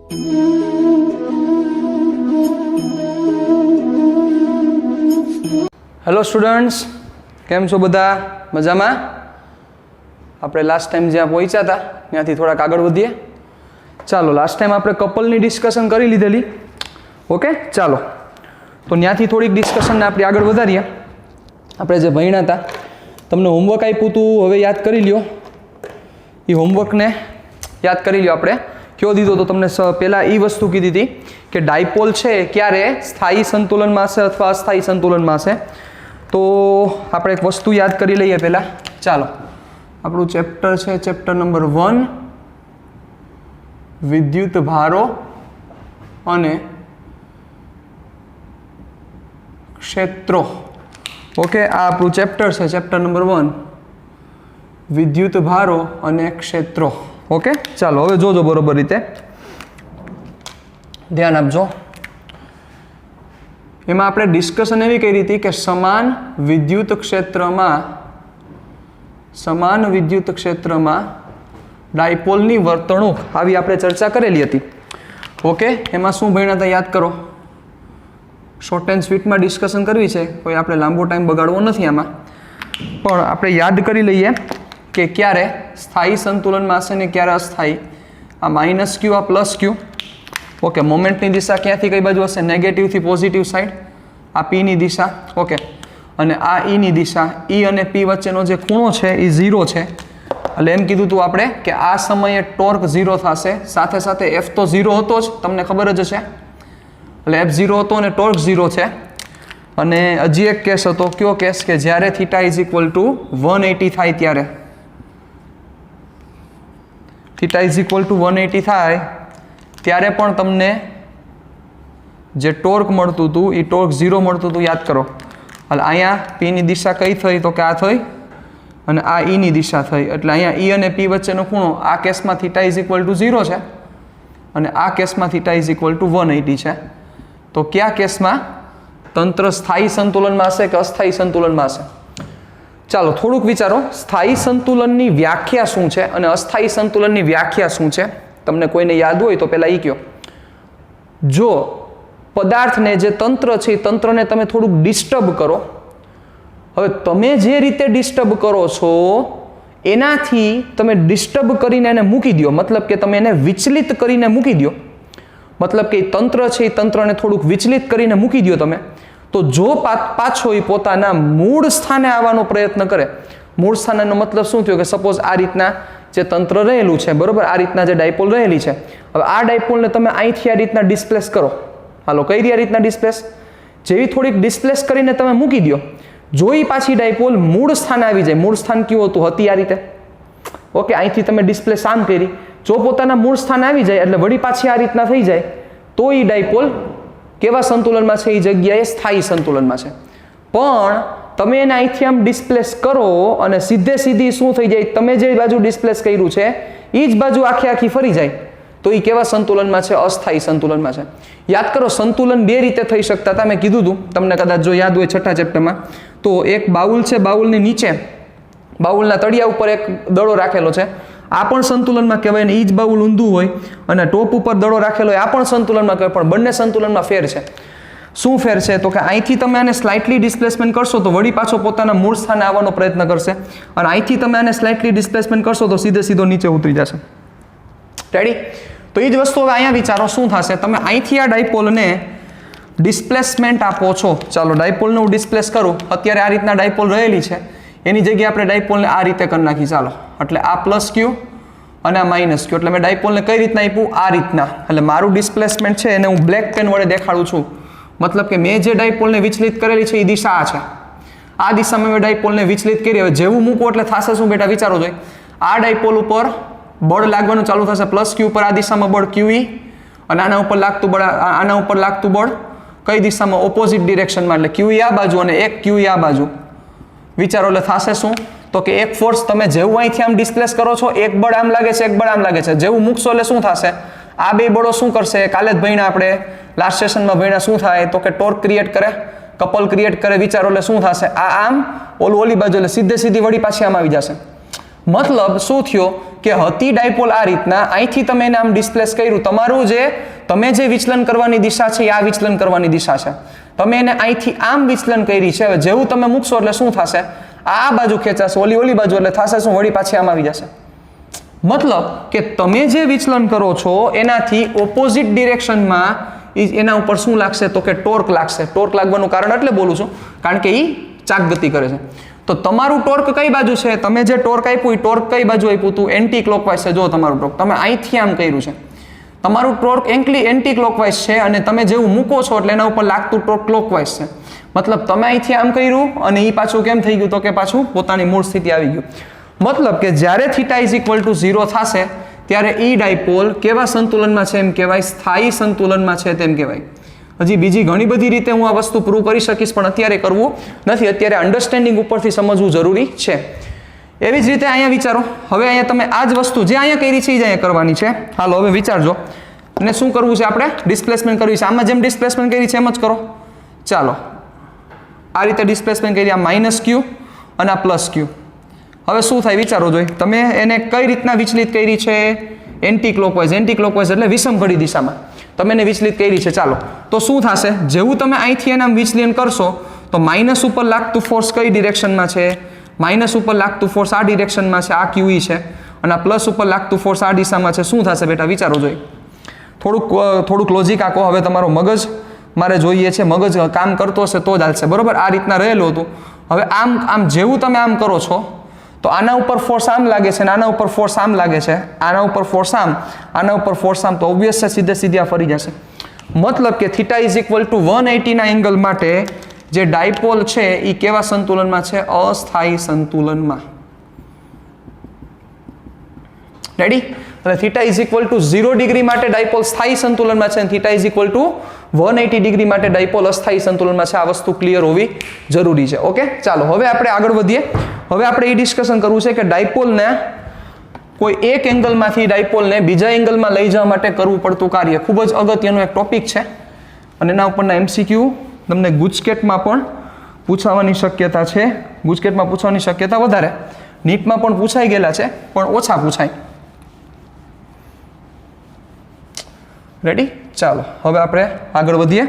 Hello students, કેમ છો બધા? મજામાં? આપણે લાસ્ટ ટાઈમ જ્યાં પહોંચ્યા હતા ત્યાંથી થોડાક આગળ વધીએ. ચાલો, લાસ્ટ ટાઈમ આપણે કપલની ડિસ્કશન કરી લીધેલી. ઓકે, ચાલો તો ત્યાંથી થોડીક ડિસ્કશનને આપણે આગળ વધારીએ. આપણે જે ભણ્યા હતા, તમને હોમવર્ક આપ્યું હતું, હવે યાદ કરી લ્યો. એ હોમવર્કને યાદ કરી લ્યો. આપણે કયો દીધો તો તમને પહેલાં એ વસ્તુ કીધી હતી કે ડાયપોલ છે ક્યારે સ્થાયી સંતુલનમાં હશે અથવા અસ્થાયી સંતુલનમાં હશે. તો આપણે એક વસ્તુ યાદ કરી લઈએ પહેલાં. ચાલો, આપણું ચેપ્ટર છે ચેપ્ટર નંબર 1, વિદ્યુત ભારો અને ક્ષેત્રો. ઓકે, આ આપણું ચેપ્ટર છે ચેપ્ટર નંબર 1, વિદ્યુત ભારો અને ક્ષેત્રો. ઓકે, ચાલો હવે જોજો બરોબર રીતે, ધ્યાન આપજો. એમાં આપણે ડિસ્કશન એવી કરી હતી કે સમાન વિદ્યુત ક્ષેત્રમાં ડાયપોલની વર્તણૂક આવી આપણે ચર્ચા કરેલી હતી. ઓકે, એમાં શું ભણ્યા હતા યાદ કરો. શોર્ટ એન્ડ સ્વીટમાં ડિસ્કશન કરવી છે, કોઈ આપણે લાંબો ટાઈમ બગાડવો નથી આમાં, પણ આપણે યાદ કરી લઈએ કે ક્યારે સ્થાયી સંતુલનમાં હશે ને ક્યારે અસ્થાયી. આ માઇનસ ક્યુ, આ પ્લસ ક્યુ. ઓકે, મોમેન્ટની દિશા ક્યાંથી કઈ બાજુ હશે? નેગેટિવથી પોઝિટિવ સાઈડ. આ પીની દિશા. ઓકે, અને આ ઈની દિશા. ઈ અને પી વચ્ચેનો જે ખૂણો છે એ 0 છે. એટલે એમ કીધું હતું આપણે કે આ સમયે ટોર્ક 0 થશે. સાથે સાથે એફ તો 0 હતો જ, તમને ખબર જ હશે. એટલે એફ 0 હતો અને ટોર્ક 0 છે. અને હજી એક કેસ હતો. કયો કેસ? કે જ્યારે થીટા ઇઝ ઇક્વલ ટુ 180 થાય ત્યારે. થીટા ઇઝ ઇક્વલ ટુ 180 થાય ત્યારે પણ તમને જે ટોર્ક મળતું હતું એ ટોર્ક 0 મળતું હતું, યાદ કરો. એટલે અહીંયા પીની દિશા કઈ થઈ? તો કે આ થઈ, અને આ ઈની દિશા થઈ. એટલે અહીંયા ઈ અને પી વચ્ચેનો ખૂણો આ કેસમાં થીટા ઇઝ ઇક્વલ ટુ 0 છે, અને આ કેસમાં થીટા ઇઝ ઇક્વલ ટુ 180 છે. તો કયા કેસમાં તંત્ર સ્થાયી સંતુલનમાં હશે કે અસ્થાયી સંતુલનમાં હશે? ચાલો થોડુંક વિચારો. સ્થાયી સંતુલનની વ્યાખ્યા શું છે અને અસ્થાયી સંતુલનની વ્યાખ્યા શું છે? તમને કોઈને યાદ હોય તો પહેલાં એ કહો. જો પદાર્થને, જે તંત્ર છે એ તંત્રને તમે થોડુંક ડિસ્ટર્બ કરો. હવે તમે જે રીતે ડિસ્ટર્બ કરો છો એનાથી તમે ડિસ્ટર્બ કરીને એને મૂકી દો. મતલબ કે તમે એને વિચલિત કરીને મૂકી દો. મતલબ કે તંત્ર છે એ તંત્રને થોડુંક વિચલિત કરીને મૂકી દો તમે. તો જો પાછો એ પોતાના મૂળ સ્થાને આવવાનો પ્રયત્ન કરે. મૂળ સ્થાનનો મતલબ શું થયો? કે સપોઝ આ રીતના જે તંત્ર રહેલું છે, બરોબર, આ રીતના જે ડાયપોલ રહેલી છે. હવે આ ડાયપોલને તમે અહીંથી આ રીતના ડિસ્પ્લેસ કરો. હાલો, કઈ રીતના ડિસ્પ્લેસ? જેવી થોડીક ડિસ્પ્લેસ કરીને તમે મૂકી દો, જો એ પાછી ડાયપોલ મૂળ સ્થાને આવી જાય. મૂળ સ્થાન કયું હતું? હતી આ રીતે. ઓકે, અહીંથી તમે ડિસ્પ્લેસ આમ કરી, જો પોતાના મૂળ સ્થાને આવી જાય એટલે વળી પાછી આ રીતના થઈ જાય, તો એ ડાયપોલ કેવા સંતુલનમાં છે? એ જગ્યાએ સ્થાયી સંતુલનમાં છે. પણ તમે એને અહીંથી આમ ડિસ્પ્લેસ કરો અને સીધી શું થઈ જાય? તમે જે બાજુ ડિસ્પ્લેસ કર્યું છે એ જ બાજુ આખી ફરી જાય, તો એ કેવા સંતુલનમાં છે? અસ્થાયી સંતુલનમાં છે. યાદ કરો, સંતુલન બે રીતે થઈ શકતા હતા. મેં કીધું હતું તમને, કદાચ જો યાદ હોય છઠ્ઠા ચેપ્ટરમાં. તો એક બાઉલ છે, બાઉલની નીચે, બાઉલના તળિયા ઉપર એક દડો રાખેલો છે. આ પણ સંતુલનમાં કહેવાય ને એ જ બાઉલ ઊંધું હોય, અને ટોપ ઉપર દડો રાખેલો હોય, આ પણ સંતુલનમાં કહેવાય. પણ બંને સંતુલનમાં ફેર છે. શું ફેર છે? તો કે અહીંથી તમે આને સ્લાઇટલી ડિસ્પ્લેસમેન્ટ કરશો તો વળી પાછો પોતાના મૂળ સ્થાને આવવાનો પ્રયત્ન કરશે, અને અહીંથી તમે આને સ્લાઇટલી ડિસ્પ્લેસમેન્ટ કરશો તો સીધો નીચે ઉતરી જશે. રેડી? તો એ જ વસ્તુ હવે અહીંયા વિચારો શું થશે. તમે અહીંથી આ ડાયપોલને ડિસ્પ્લેસમેન્ટ આપો છો. ચાલો, ડાયપોલને હું ડિસ્પ્લેસ કરું. અત્યારે આ રીતના ડાયપોલ રહેલી છે, એની જગ્યાએ આપણે ડાયપોલને આ રીતે કરી નાખી. ચાલો, એટલે આ પ્લસ ક્યુ અને આ માઇનસ ક્યુ. એટલે મેં ડાયપોલને કઈ રીતના આપ્યું? આ રીતના. એટલે મારું ડિસ્પ્લેસમેન્ટ છે એને હું બ્લેક પેન વડે દેખાડું છું. મતલબ કે મેં જે ડાયપોલને વિચલિત કરેલી છે એ દિશા આ છે. આ દિશામાં મેં ડાયપોલને વિચલિત કરી. હવે જેવું મૂકો એટલે થશે શું બેટા? વિચારો જોઈએ. આ ડાયપોલ ઉપર બળ લાગવાનું ચાલુ થશે. પ્લસ ક્યુ ઉપર આ દિશામાં બળ QE, અને આના ઉપર લાગતું બળ, આના ઉપર લાગતું બળ કઈ દિશામાં? ઓપોઝિટ ડિરેક્શનમાં. એટલે QE આ બાજુ અને એક QE આ બાજુ. વિચારો, એટલે થશે શું? તો કે એક ફોર્સ તમે જેવું અહીંથી આમ ડિસ્પ્લેસ કરો છો, એક બળ આમ લાગે છે, એક બળ આમ લાગે છે. જેવું મૂકશો એટલે શું થશે? આ બે બળો શું કરશે? કાલે જ ભણ્યા આપણે, લાસ્ટ સેશનમાં ભણ્યા. શું થાય? તો કે ટોર્ક ક્રિએટ કરે, કપલ ક્રિએટ કરે. વિચારો, એટલે શું થશે? આ આમ, ઓલી બાજુ, એટલે સીધી વળી પાછી આમ આવી જશે. મતલબ શું થયો? કે હતી ડાયપોલ આ રીતના, અહીંથી તમે એને આમ ડિસ્પ્લેસ કર્યું, તમારું તમે જે વિચલન કરવાની દિશા છે એ આ વિચલન કરવાની દિશા છે, તમે એને અહીંથી આમ વિચલન કરી છે, હવે જેવું તમે મૂકશો એટલે શું થશે, આ બાજુ ખેંચાશે, ઓલી બાજુ, એટલે થશે શું, વળી પાછી આમ આવી જશે. મતલબ કે તમે જે વિચલન કરો છો એનાથી ઓપોઝિટ ડિરેક્શનમાં એના ઉપર શું લાગશે, તો કે ટોર્ક લાગશે. ટોર્ક લાગવાનું કારણ એટલે બોલું છું કારણ કે એ ચાક ગતિ કરે છે. તો તમારું ટોર્ક કઈ બાજુ છે, તમે જે ટોર્ક આપ્યું એ ટોર્ક કઈ બાજુ આપ્યું હતું, એન્ટી ક્લોકવાઇઝ છે. જો તમારું ટોર્ક તમે અહીંથી આમ કર્યું છે, તમારું ટોર્ક એન્ટી ક્લોકવાઇઝ છે, અને તમે જેવું મૂકો છો એટલે એના ઉપર લાગતું ટોર્ક ક્લોકવાઇઝ છે. મતલબ તમે અહીંથી આમ કર્યું અને એ પાછું કેમ થઈ ગયું, તો કે પાછું પોતાની મૂળ સ્થિતિ આવી ગયું. મતલબ કે જ્યારે થીટા ઇઝ ઇક્વલ ટુ 0 થશે ત્યારે ઈ ડાયપોલ કેવા સંતુલનમાં છે એમ કહેવાય, સ્થાયી સંતુલનમાં છે તેમ કહેવાય. હજી બીજી ઘણી બધી રીતે હું આ વસ્તુ પ્રૂવ કરી શકીશ, પણ અત્યારે કરવું નથી. અત્યારે અન્ડરસ્ટેન્ડિંગ ઉપરથી સમજવું જરૂરી છે. એવી જ રીતે અહીંયા વિચારો, હવે અહીંયા તમે આ જ વસ્તુ જે અહીંયા કરી છે એ જ અહીંયા કરવાની છે. હાલો હવે વિચારજો, અને શું કરવું છે, આપણે ડિસ્પ્લેસમેન્ટ કરવી છે. આમાં જેમ ડિસ્પ્લેસમેન્ટ કરી છે એમ જ કરો. ચાલો આ રીતે ડિસ્પ્લેસમેન્ટ કરી, આ માઇનસ ક્યુ અને આ પ્લસ ક્યુ. હવે શું થાય વિચારો જોઈ, તમે એને કઈ રીતના વિચલિત કરી છે, એન્ટી ક્લોકવાઇઝ. એન્ટી ક્લોકવાઇઝ એટલે વિષમ ઘડી દિશામાં તમે એને વિચલિત કરી છે. ચાલો તો શું થશે, જેવું તમે અહીંથી એના વિચલન કરશો તો માઇનસ ઉપર લાગતું ફોર્સ કઈ ડિરેક્શનમાં છે, માઇનસ ઉપર લાગતું ફોર્સ આ ડિરેક્શનમાં છે, આ ક્યુઈ છે, અને આ પ્લસ ઉપર લાગતું ફોર્સ આ દિશામાં છે. શું થશે બેટા વિચારો જોઈ, થોડુંક લોજિક આખો. હવે તમારો મગજ મારે જોઈએ છે, મગજ કામ કરતો હશે તો જ હાલશે, બરોબર. આ રીતના રહેલું હતું. હવે આમ જેવું તમે આમ કરો છો તો આના ઉપર ફોર્સ આમ લાગે છે, અને આના ઉપર ફોર્સ આમ લાગે છે, આના ઉપર ફોર્સ આમ, આના ઉપર ફોર્સ આમ, તો ઓબ્વિયસ છે સીધે આ ફરી જશે. મતલબ કે થીટા ઇઝ ઇક્વલ ટુ 180 ના એંગલ માટે જે ડાયપોલ છે એ કેવા સંતુલનમાં છે, અસ્થાયી સંતુલનમાં. રેડી? એટલે theta is equal to 0 degree માટે ડાયપોલ સ્થાયી સંતુલનમાં છે, અને theta is equal two 180 degree માટે ડાયપોલ અસ્થાયી સંતુલનમાં છે. આ વસ્તુ ક્લિયર હોવી જરૂરી છે. ઓકે, ચાલો હવે આપણે આગળ વધીએ. હવે આપણે એ ડિસ્કશન કરવું છે કે ડાયપોલને કોઈ એક એંગલમાંથી ડાયપોલને બીજા એંગલમાં લઈ જવા માટે કરવું પડતું કાર્ય ખૂબ જ અગત્યનો એક ટોપિક છે, અને એના ઉપરના MCQ તમને ગુજકેટમાં પણ પૂછાવાની શક્યતા છે. ગુજકેટમાં પૂછવાની શક્યતા વધારે, નીટમાં પણ પૂછાઈ ગયેલા છે પણ ઓછા પૂછાય. રેડી? ચાલો હવે આપણે આગળ વધીએ.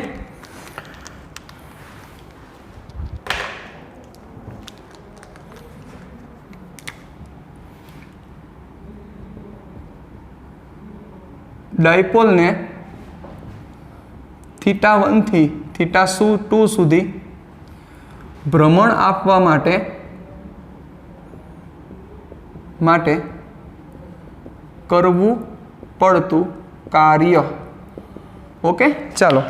ડાયપોલને θ1 થી θ2 સુધી ભ્રમણ આપવા માટે કરવું પડતું કાર્ય. ઓકે, ચાલો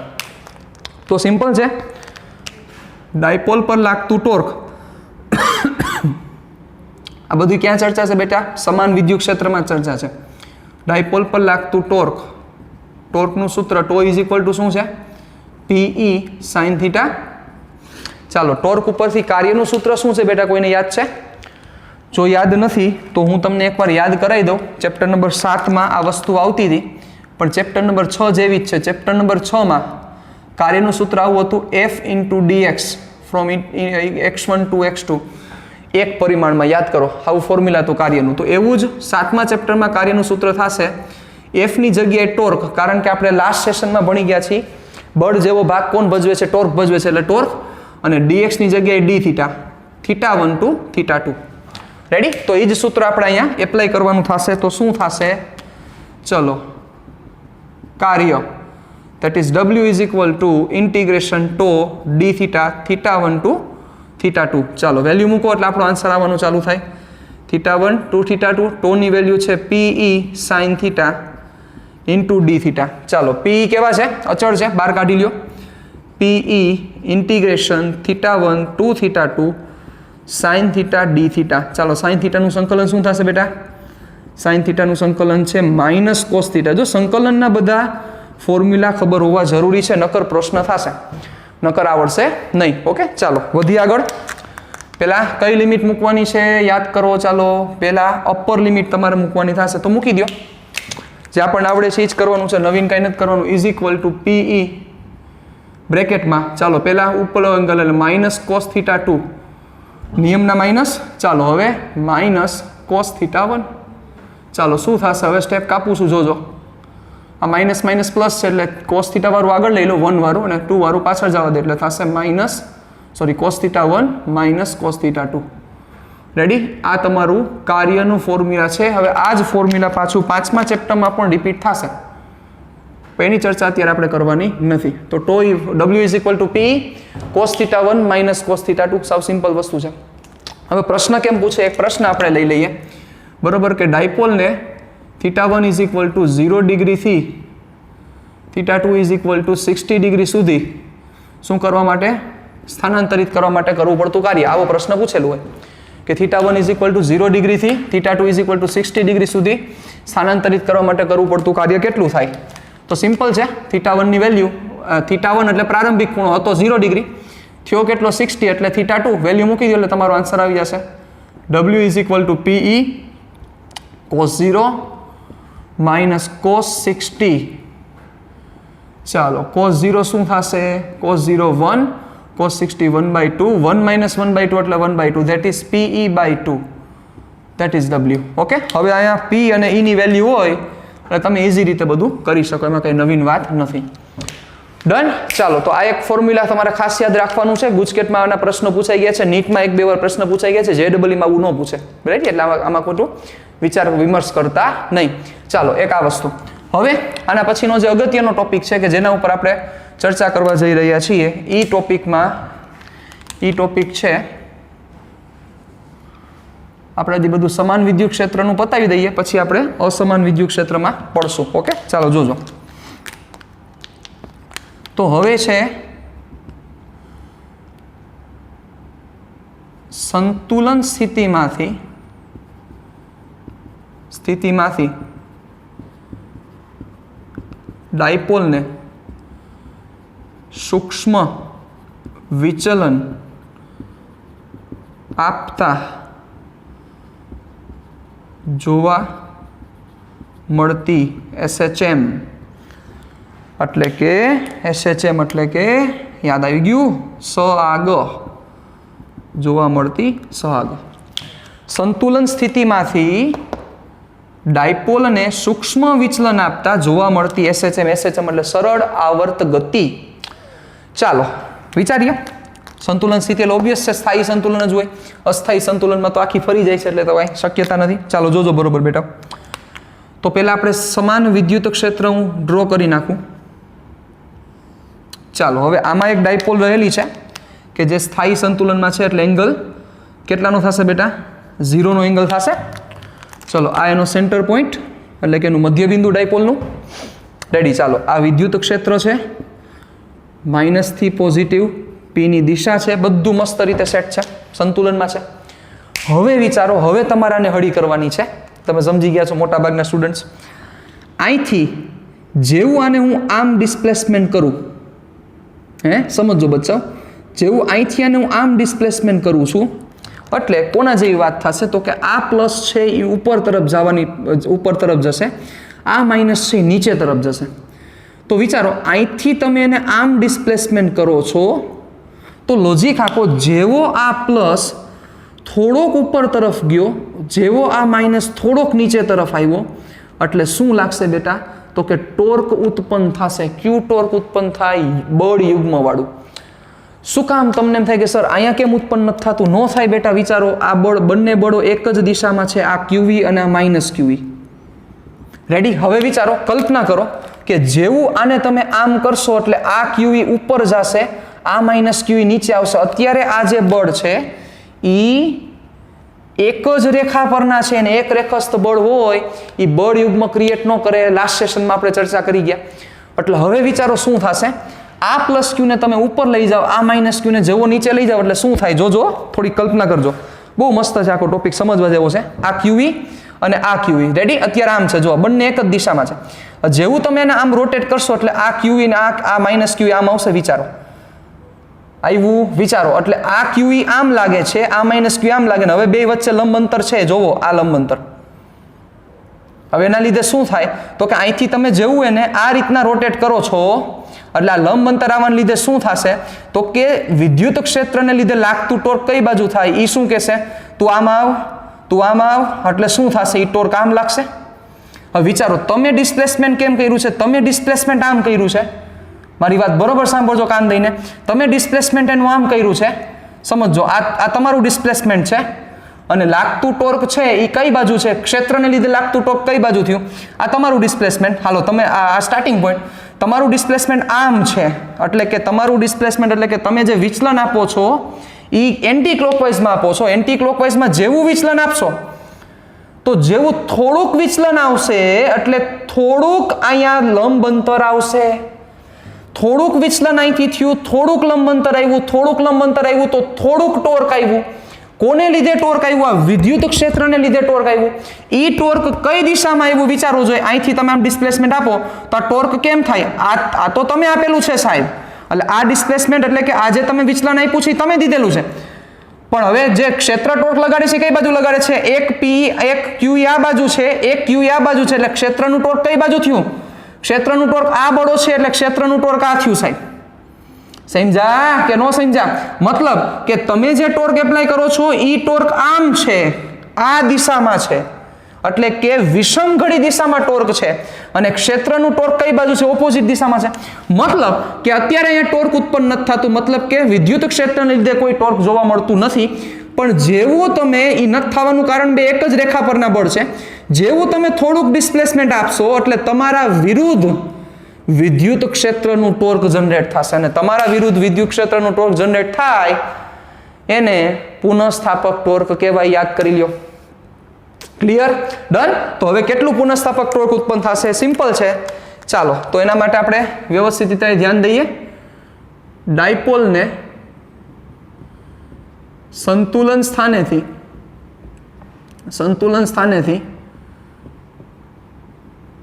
તો સિમ્પલ છે. ડાયપોલ પર લાગતું ટોર્ક, આ બધું ક્યાં ચર્ચા છે બેટા? સમાન વિદ્યુત ક્ષેત્રમાં ચર્ચા છે. ડાયપોલ પર લાગતું ટોર્કનું સૂત્ર ટો ઇઝ ઇક્વલ ટુ શું છે? PE sin θ. ચાલો ટોર્ક ઉપરથી કાર્યનું સૂત્ર શું છે બેટા, કોઈને યાદ છે? જો યાદ નથી તો હું તમને એકવાર યાદ કરાવી દઉં. ચેપ્ટર નંબર 7માં આ વસ્તુ આવતી હતી, પણ ચેપ્ટર નંબર 6 જેવી જ છે. ચેપ્ટર નંબર 6માં કાર્યનું સૂત્ર આવું હતું, F × dx from x1 two x2, એક પરિમાણમાં. યાદ કરો આવું ફોર્મ્યુલા હતું કાર્યનું. તો એવું જ 7મા ચેપ્ટરમાં કાર્યનું સૂત્ર થશે F ની જગ્યાએ ટોર્ક, કારણ કે આપણે લાસ્ટ સેશનમાં ભણી ગયા છીએ બળ જેવો ભાગ કોણ ભજવે છે? ટોર્ક ભજવે છે, એટલે ટોર્ક. અને dx ની જગ્યાએ d θ1 ટુ θ2. રેડી? તો એ જ સૂત્ર આપણે અહીંયા એપ્લાય કરવાનું થશે. તો શું થશે? ચલો, કાર્ય that is W is equal to integration to d θ1 to θ2. ચાલો વેલ્યુ મૂકો એટલે આપણો આન્સર આવવાનું ચાલુ થાય. θ1 to θ2, ટોની વેલ્યુ છે PE sin θ into d θ. ચાલો PE કેવા છે? અચળ છે, બહાર કાઢી લ્યો. PE integration θ1 to θ2 sin θ d θ. ચાલો sin θ નું સંકલન શું થશે બેટા? sin θ નું સંકલન છે માઇનસ cos θ. જો સંકલનના બધા ફોર્મ્યુલા ખબર હોવા જરૂરી છે, નકર પ્રશ્ન થશે, નકર આવડશે નહીં. ઓકે, ચાલો વધીએ આગળ. પહેલા કઈ લિમિટ મૂકવાની છે યાદ કરો. ચાલો પહેલા અપર લિમિટ તમારે મૂકવાની થશે, તો મૂકી દો. જે આપણને આવડે છે એ જ કરવાનું છે, નવીન કંઈ નથી કરવાનું. Is equal to PE બ્રેકેટમાં. ચાલો પહેલા ઉપરનો એંગલ એટલે માઇનસ cos θ2, નિયમના માઇનસ. ચાલો હવે માઇનસ cos θ1. ચાલો શું થશે હવે સ્ટેપ કાપું છું જોજો આ માઇનસ માઇનસ પ્લસ છે એટલે કોસ થીટા વાળું આગળ લઈ લો 1 વાળું અને 2 વાળું પાછળ જવા દે એટલે થશે cos theta 1 minus cos theta 2 ready આ તમારું કાર્યનું ફોર્મ્યુલા છે હવે આ જ ફોર્મ્યુલા પાછું 5મા ચેપ્ટરમાં પણ રિપીટ થશે એની ચર્ચા અત્યારે આપણે કરવાની નથી તો W is equal two P cos theta 1 minus cos theta 2 સાવ સિમ્પલ વસ્તુ છે હવે પ્રશ્ન કેમ પૂછે એક પ્રશ્ન આપણે લઈ લઈએ બરોબર કે ડાયપોલને થીટા 1 ઇઝ ઇક્વલ ટુ 0 ડિગ્રીથી theta 2 is equal two 60 degree સુધી શું કરવા માટે સ્થાનાંતરિત કરવા માટે કરવું પડતું કાર્ય આવો પ્રશ્ન પૂછેલું હોય કે થીટા 1 ઇઝ ઇક્વલ ટુ 0 ડિગ્રીથી theta 2 is equal two 60 degree સુધી સ્થાનાંતરિત કરવા માટે કરવું પડતું કાર્ય કેટલું થાય તો સિમ્પલ છે થીટા 1 ની વેલ્યુ થીટા 1 એટલે પ્રારંભિક ખૂણો હતો 0 ડિગ્રી થયો કેટલો 60 એટલે થીટા 2 વેલ્યુ મૂકી દો એટલે તમારો આન્સર આવી જશે W is equal to PE cos 0 minus cos 60 ચાલો cos 0 શું થશે cos 0 1 cos 60 1/2 1 minus 1/2 એટલે 1/2 that is PE by 2 that is W okay હવે અહીંયા P અને E ની વેલ્યુ હોય એટલે તમે ઇઝી રીતે બધું કરી શકો એમાં કંઈ નવીન વાત નથી ડન ચાલો તો આ એક ફોર્મ્યુલા તમારે ખાસ યાદ રાખવાનું છે ગુજકેટમાં આના પ્રશ્નો પૂછાઈ ગયા છે નીટમાં 1-2 વાર પ્રશ્ન પૂછાઈ ગયા છે JEE માં આવું ન પૂછે રાઈટ એટલે આમાં ખોટું વિચાર વિમર્શ કરતા નહીં ચાલો એક આ વસ્તુ હવે આના પછીનો જે અગત્યનો ટોપિક છે કે જેના ઉપર આપણે ચર્ચા કરવા જઈ રહ્યા છીએ એ ટોપિક છે આપણે હજી બધું સમાન વિદ્યુત ક્ષેત્રનું પતાવી દઈએ પછી આપણે અસમાન વિદ્યુત ક્ષેત્રમાં પડશું ઓકે ચાલો જોજો તો હવે છે સંતુલન સ્થિતિમાંથી ડાયપોલને સૂક્ષ્મ વિચલન આપતા જોવા મળતી SHM એટલે કે યાદ આવી ગયું સઆગ જોવા મળતી સઆગ સંતુલન સ્થિતિમાંથી ડાયપોલને સૂક્ષ્મ વિચલન આપતા જોવા મળતી SHM એટલે સરળ આવર્ત ગતિ ચાલો વિચારીએ સંતુલન સ્થિતિ એટલે ઓબ્વિયસ છે સ્થાયી સંતુલન જ હોય અસ્થાયી સંતુલનમાં તો આખી ફરી જાય છે એટલે તો કાંઈ શક્યતા નથી ચાલો જોજો બરોબર બેટા તો પહેલા આપણે સમાન વિદ્યુત ક્ષેત્ર હું ડ્રો કરી નાખું ચાલો હવે આમાં એક ડાયપોલ રહેલી છે કે જે સ્થાયી સંતુલનમાં છે એટલે એંગલ કેટલાનો થશે બેટા 0 નો એંગલ થશે ચલો આ એનો સેન્ટર પોઈન્ટ એટલે કે એનું મધ્યબિંદુ ડાયપોલનું રેડી ચાલો આ વિદ્યુત ક્ષેત્ર છે માઇનસથી પોઝિટિવ પીની દિશા છે બધું મસ્ત રીતે સેટ છે સંતુલનમાં છે હવે વિચારો હવે તમારાને હળી કરવાની છે તમે સમજી ગયા છો મોટાભાગના સ્ટુડન્ટ્સ અહીંથી જેવું આને હું આમ ડિસ્પ્લેસમેન્ટ કરું સમજો બચ્ચાઓ જેવું અહીંથી આને હું આમ ડિસ્પ્લેસમેન્ટ કરું છું એટલે કોના જેવી વાત થશે તો કે આ પ્લસ છે એ ઉપર તરફ જશે આ માઇનસ છે એ નીચે તરફ જશે તો વિચારો અહીંથી તમે એને આમ ડિસ્પ્લેસમેન્ટ કરો છો તો લોજિક આપો જેવો આ પ્લસ થોડોક ઉપર તરફ ગયો જેવો આ માઇનસ થોડોક નીચે તરફ આવ્યો એટલે શું લાગશે બેટા તો કે ટોર્ક ઉત્પન્ન થશે ક્યુ ટોર્ક ઉત્પન્ન થાય બળ યુગ્મવાળું શું કામ તમને એમ થાય કે સર અહીંયા કેમ ઉત્પન્ન નથી થતું ન થાય બેટા વિચારો આ બળ બંને બળો એક જ દિશામાં છે આ ક્યુવી અને આ માઇનસ ક્યુવી રેડી હવે વિચારો કલ્પના કરો કે જેવું આને તમે આમ કરશો એટલે આ ક્યુવી ઉપર જશે આ માઇનસ ક્યુવી નીચે આવશે અત્યારે આ જે બળ છે એ એક જ રેખા પરના છે અને એક રેખસ્થ બળ હોય એ બળ યુગ્મ ક્રિએટ ન કરે લાસ્ટ સેશનમાં આપણે ચર્ચા કરી ગયા એટલે હવે વિચારો શું થશે આ પ્લસ ક્યુને તમે ઉપર લઈ જાઓ આ માઇનસ ક્યુને જેવો નીચે લઈ જાઓ એટલે શું થાય જોજો થોડી કલ્પના કરજો બહુ મસ્ત છે આખો ટોપિક સમજવા જેવો છે આ ક્યુવી અને આ ક્યુવી રેડી અત્યારે આમ છે જો બંને એક જ દિશામાં છે જેવું તમે એને આમ રોટેટ કરશો એટલે આ ક્યુવી ને આ માઇનસ ક્યુવી આમ આવશે વિચારો આવ્યું વિચારો એટલે આ ક્યુવી આમ લાગે છે આ માઇનસ ક્યુ આમ લાગે ને હવે બે વચ્ચે લંબ અંતર છે જોવો આ લંબ અંતર હવે એના લીધે શું થાય તો કે અહીંથી તમે જેવું એને આ રીતના રોટેટ કરો છો એટલે આ લંબ અંતર આવવાને લીધે શું થશે તો કે વિદ્યુત ક્ષેત્રને લીધે લાગતું ટોર્ક કઈ બાજુ થાય એ શું કહેશે તું આમ આવ એટલે શું થશે એ ટોર્ક આમ લાગશે હવે વિચારો, તમે ડિસ્પ્લેસમેન્ટ કેમ કર્યું છે, તમે ડિસ્પ્લેસમેન્ટ આમ કર્યું છે, મારી વાત બરોબર સાંભળજો કાન દઈને, તમે ડિસ્પ્લેસમેન્ટ એનું આમ કર્યું છે, સમજો આ તમારું ડિસ્પ્લેસમેન્ટ છે અને લાગતું ટોર્ક છે એ કઈ બાજુ છે, ક્ષેત્રને લીધે લાગતું ટોર્ક કઈ બાજુ થયું, આ તમારું ડિસ્પ્લેસમેન્ટ. હાલો તમે આ સ્ટાર્ટિંગ પોઈન્ટ, તમારું ડિસ્પ્લેસમેન્ટ આમ છે, એટલે કે તમારું ડિસ્પ્લેસમેન્ટ એટલે કે તમે જે વિચલન આપો છો એ એન્ટી ક્લોકવાઇઝમાં આપો છો. એન્ટી ક્લોકવાઇઝમાં જેવું વિચલન આપશો તો જેવું થોડુંક વિચલન આવશે એટલે થોડુંક અહીંયા લંબ અંતર આવશે, થોડુંક વિચલન અહીંથી થયું, થોડુંક લંબ અંતર આવ્યું, થોડુંક લંબ અંતર આવ્યું તો થોડુંક ટોર્ક આવ્યું. કોને લીધે ટોર્ક આવ્યું? આ વિદ્યુત ક્ષેત્રને લીધે ટોર્ક આવ્યું. ઈ ટોર્ક કઈ દિશામાં આવ્યું વિચારવું જોઈએ. અહીંથી તમે આમ ડિસ્પ્લેસમેન્ટ આપો તો આ ટોર્ક કેમ થાય? આ તો તમે આપેલું છે સાહેબ, એટલે આ ડિસ્પ્લેસમેન્ટ એટલે કે આ જે તમે વિચલન આપ્યું છે તમે દીધેલું છે. પણ હવે જે ક્ષેત્ર ટોર્ક લગાડે છે કઈ બાજુ લગાડે છે? એક પી એક ક્યુ આ બાજુ છે, એક ક્યુ આ બાજુ છે, એટલે ક્ષેત્રનું ટોર્ક કઈ બાજુ થયું? ક્ષેત્રનું ટોર્ક આ બળો છે એટલે ક્ષેત્રનું ટોર્ક આ થયું સાહેબ. સમજા કે નો સમજા? મતલબ કે તમે જે ટોર્ક એપ્લાય કરો છો એ ટોર્ક આમ છે, આ દિશામાં છે, એટલે કે વિષમ ઘડી દિશામાં ટોર્ક છે અને ક્ષેત્રનું ટોર્ક કઈ બાજુ છે? ઓપોઝિટ દિશામાં છે. મતલબ કે અત્યારે અહીંયા ટોર્ક ઉત્પન્ન નથી થતું, મતલબ કે વિદ્યુત ક્ષેત્રને લીધે કોઈ ટોર્ક જોવા મળતું નથી. પણ જેવું તમે એ નથી થવાનું કારણ બે એક જ રેખા પરના બળ છે, જેવું તમે થોડુંક ડિસ્પ્લેસમેન્ટ આપશો એટલે તમારા વિરુદ્ધ વિદ્યુત ક્ષેત્રનું ટોર્ક જનરેટ થશે અને તમારા વિરુદ્ધ વિદ્યુત ક્ષેત્રનું ટોર્ક જનરેટ થાય એને પુનઃસ્થાપક ટોર્ક કહેવાય. યાદ કરી લ્યો. ક્લિયર? ડન? તો હવે કેટલું પુનઃસ્થાપક ટોર્ક ઉત્પન્ન થશે? સિમ્પલ છે. ચાલો તો એના માટે આપણે વ્યવસ્થિત રીતે ધ્યાન દઈએ. ડાયપોલને સંતુલન સ્થાનેથી